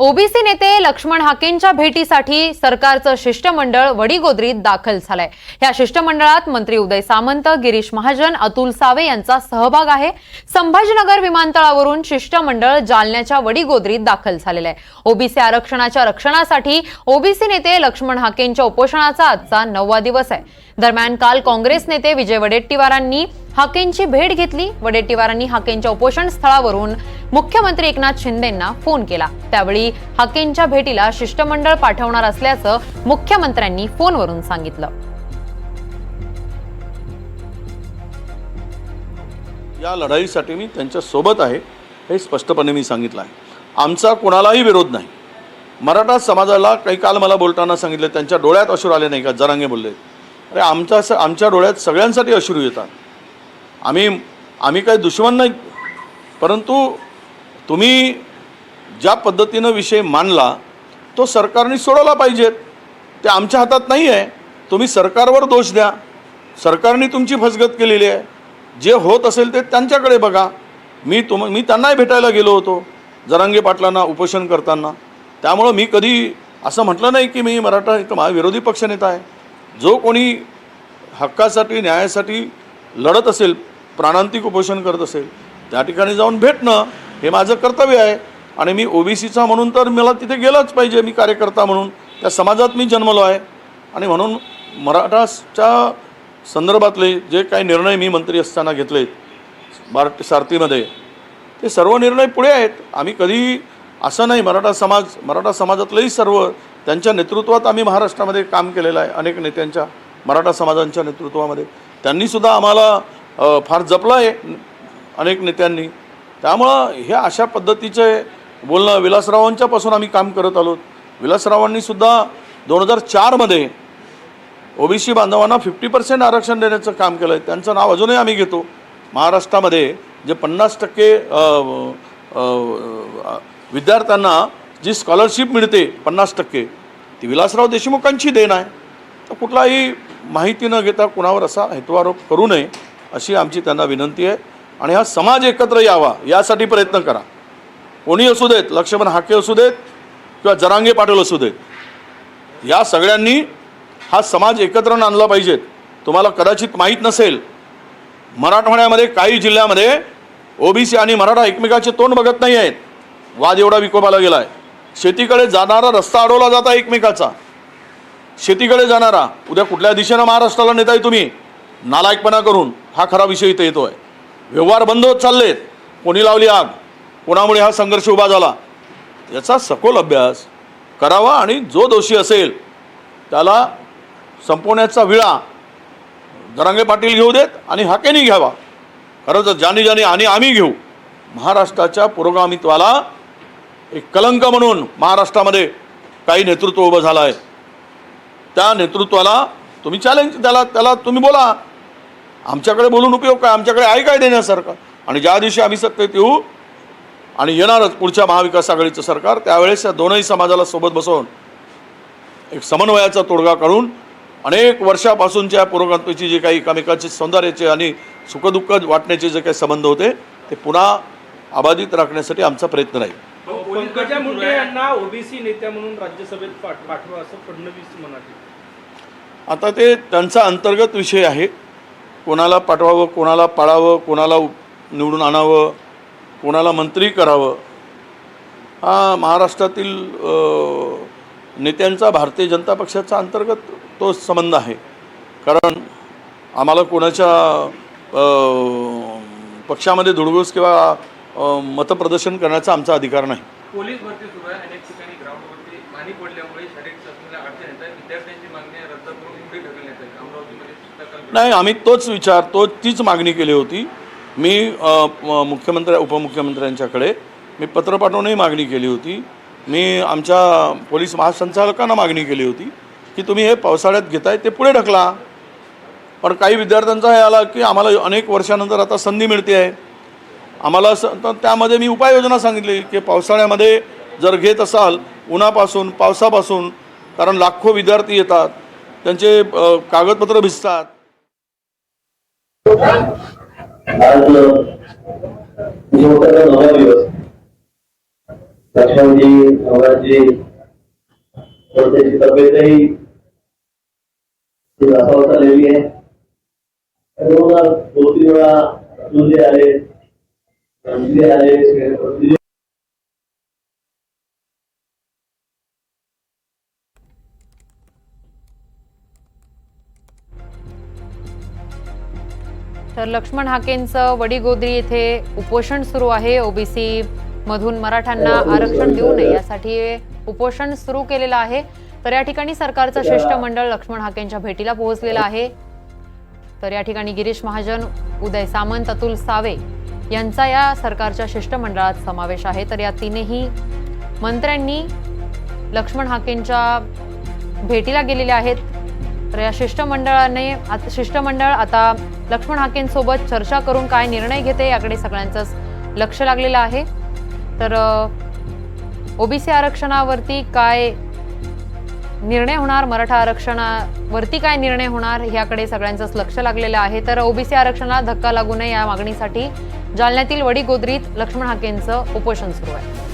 OBC नेते लक्ष्मण हाकेंच्या भेटीसाठी सरकारचं शिष्टमंडळ वडीगोद्रीत दाखल झालंय। या शिष्टमंडळात मंत्री उदय सामंत, गिरीश महाजन, अतुल सावे यांचा सहभाग आहे। संभाजीनगर विमानतळावरून शिष्टमंडळ जालन्याच्या वडीगोद्रीत दाखल झालेलं आहे। ओबीसी आरक्षणाच्या रक्षणासाठी ओबीसी नेते लक्ष्मण हाकेंच्या उपोषणाचा आजचा 9वा दिवस आहे। दरम्यान काल काँग्रेस नेते विजय वडेट्टीवारांनी हाकेंची भेट घेतली। वडेट्टीवारांनी हाकेंच्या उपोषण स्थळावरून मुख्यमंत्री एकनाथ शिंदेंना फोन केला। त्यावेळी हाकेंच्या भेटीला शिष्टमंडळ पाठवणार असल्याचं मुख्यमंत्र्यांनी फोनवरून सांगितलं। या लढाईसाठी मी त्यांच्या सोबत आहे हे स्पष्टपणे मी सांगितलं आहे। आमचा कोणालाही विरोध नाही। मराठा समाजाला काही काल मला बोलताना सांगितलं त्यांच्या डोळ्यात अश्रू आले नाही का, जरांगे बोलले। अरे आमच्या डोळ्यात सगळ्यांसाठी अश्रू येतात। आम्ही काही दुश्मन नाही, परंतु तुम्ही ज्या पद्धतीनं विषय मांडला तो सरकारने सोडवला पाहिजे। ते आमच्या हातात नाही आहे। तुम्ही सरकारवर दोष द्या, सरकारने तुमची फसगत केलेली आहे। जे होत असेल ते त्यांच्याकडे बघा। मी त्यांनाही भेटायला गेलो होतो जरांगे पाटलांना उपोषण करताना। त्यामुळे मी कधी असं म्हटलं नाही की मी मराठा विरोधी पक्षनेता आहे। जो कोणी हक्कासाठी न्यायासाठी लढत असेल, प्राणांतिक उपोषण करत असेल, त्या ठिकाणी जाऊन भेटणं हे माझं कर्तव्य आहे। आणि मी ओबीसीचा म्हणून तर मला तिथे गेलंच पाहिजे। मी कार्यकर्ता म्हणून त्या समाजात मी जन्मलो आहे आणि म्हणून मराठाच्या संदर्भातले जे काही निर्णय मी मंत्री असताना घेतलेत सारथीमध्ये, ते सर्व निर्णय पुढे आहेत। आम्ही कधी असं नाही, मराठा समाजातलेही सर्व त्यांच्या नेतृत्वात आम्ही महाराष्ट्रामध्ये काम केलेलं आहे। अनेक नेत्यांच्या मराठा समाजांच्या नेतृत्वामध्ये त्यांनीसुद्धा आम्हाला फार जपलं आहे अनेक नेत्यांनी। त्यामुळं हे अशा पद्धतीचे बोलणं विलासरावांच्यापासून आम्ही काम करत आलो। विलासरावांनीसुद्धा 2004मध्ये ओबीसी बांधवांना 50% आरक्षण देण्याचं काम केलं आहे। त्यांचं नाव अजूनही आम्ही घेतो। महाराष्ट्रामध्ये जे 50% विद्यार्थ्यांना जी स्कॉलरशिप मिळते 50%, ती विलासराव देशमुखांची देण आहे। तर कुठलाही माहिती न घेता कुणावर असा हेतुआरोप करू नये अशी आमची त्यांना विनंती आहे। आणि हा समाज एकत्र यावा यासाठी प्रयत्न करा। कोणी असू देत, लक्ष्मण हाके असू देत किंवा जरांगे पाटील असू देत, या सगळ्यांनी हा समाज एकत्र आणला पाहिजे। तुम्हाला कदाचित माहीत नसेल, मराठवाड्यामध्ये काही जिल्ह्यामध्ये ओबीसी आणि मराठा एकमेकाचे तोंड बघत नाही आहेत। वाद एवढा विकोपाला गेला आहे। शेतीकडे जाणारा रस्ता अडवला जाता एकमेकाचा। शेतीकडे जाणारा उद्या कुठल्या दिशेनं महाराष्ट्राला नेताय तुम्ही नालायकपणा करून, हा खरा विषय इथे येतो आहे। व्यवहार बंद होत चाललेत। कोणी लावली आग, कोणामुळे हा संघर्ष उभा झाला, याचा सखोल अभ्यास करावा आणि जो दोषी असेल त्याला संपवण्याचा विळा जरांगे पाटील घेऊ देत आणि हाकेनी घ्यावा। खरं तर ज्याने आणि आम्ही घेऊ। महाराष्ट्राच्या पुरोगामित्वाला एक कलंक म्हणून महाराष्ट्रामध्ये काही नेतृत्व उभं झालं आहे। त्या नेतृत्वाला तुम्ही चॅलेंज त्याला तुम्ही बोला। आमच्याकडे बोलून उपयोग काय? आमच्याकडे आहे काय देण्यासारखं? आणि ज्या दिवशी आम्ही सत्तेत येऊ आणि येणारच पुढच्या महाविकास आघाडीचं सरकार, त्यावेळेस या दोनही समाजाला सोबत बसवून एक समन्वयाचा तोडगा काढून अनेक वर्षापासूनच्या पुरोगामित्वाची जे काही एकमेकाचे सौंदर्याचे आणि सुखदुःख वाटण्याचे जे काही संबंध होते ते पुन्हा अबाधित राखण्यासाठी आमचा प्रयत्न राहील। पंकजा मुंडे यांना ओबीसी नेत्या म्हणून राज्यसभेत पाठवा असं फडणवीस म्हणाले। आता ते त्यांचा अंतर्गत विषय आहे। कोणाला पाठवावं, कोणाला पाळावं, कोणाला निवडून आणावं, कोणाला मंत्री करावं, हा महाराष्ट्रातील नेत्यांचा भारतीय जनता पक्षाचा अंतर्गत तो संबंध आहे। कारण आम्हाला कोणाच्या पक्षामध्ये धुडगूस किंवा मतप्रदर्शन करण्याचा आमचा अधिकार नाही। पोलीस भरती सुरू आहे। अनेक ठिकाणी ग्राउंडवरती पाणी पडल्यामुळे शारीरिक चाचणीला अडचण येत आहे। विद्यार्थ्यांची मागणी रद्द करून पुढे ढकलण्यात आहे। अमरावतीमध्ये नाही, आम्ही तीच मागणी केली होती। मी उपमुख्यमंत्र्यांच्याकडे मी पत्र पाठवूनही मागणी केली होती। मी आमच्या पोलीस महासंचालकांना मागणी केली होती की तुम्ही हे पावसाळ्यात घेताय ते पुढे ढकला। पण काही विद्यार्थ्यांचा हे आला की आम्हाला अनेक वर्षानंतर आता संधी मिळते आहे आम्हाला, तर त्यामध्ये मी उपाययोजना सांगितली की पावसाळ्यामध्ये जर घेत असाल उन्हापासून पावसापासून, कारण लाखो विद्यार्थी येतात, त्यांचे कागदपत्र भिजतात। आज 9वा दिवस लक्ष्मणजी नवराजी त्याची तब्येतही झालेली आहे. 2-3 वेळा अतुलजी आले, रणजी आले. तर लक्ष्मण हाकेंचं वडीगोद्री येथे उपोषण सुरू आहे. ओबीसी मधून मराठ्यांना आरक्षण देऊ नये यासाठी उपोषण सुरू केलेलं आहे. तर या ठिकाणी सरकारचं शिष्टमंडळ लक्ष्मण हाकेंच्या भेटीला पोहोचलेलं आहे. तर या ठिकाणी गिरीश महाजन, उदय सामंत, अतुल सावे यांचा या सरकारच्या शिष्टमंडळात समावेश आहे. तर या तीनही मंत्र्यांनी लक्ष्मण हाकेंच्या भेटीला गेलेले आहेत. तर या शिष्टमंडळ आता लक्ष्मण हाकेंसोबत चर्चा करून काय निर्णय घेते याकडे सगळ्यांचंच लक्ष लागलेलं आहे. तर ओबीसी आरक्षणावरती काय निर्णय होणार, मराठा आरक्षणावरती काय निर्णय होणार याकडे सगळ्यांचंच लक्ष लागलेलं आहे. तर ओबीसी आरक्षणाला धक्का लागू नये या मागणीसाठी जालन्यातील वडीगोद्रीत लक्ष्मण हाकेंचं उपोषण सुरू आहे.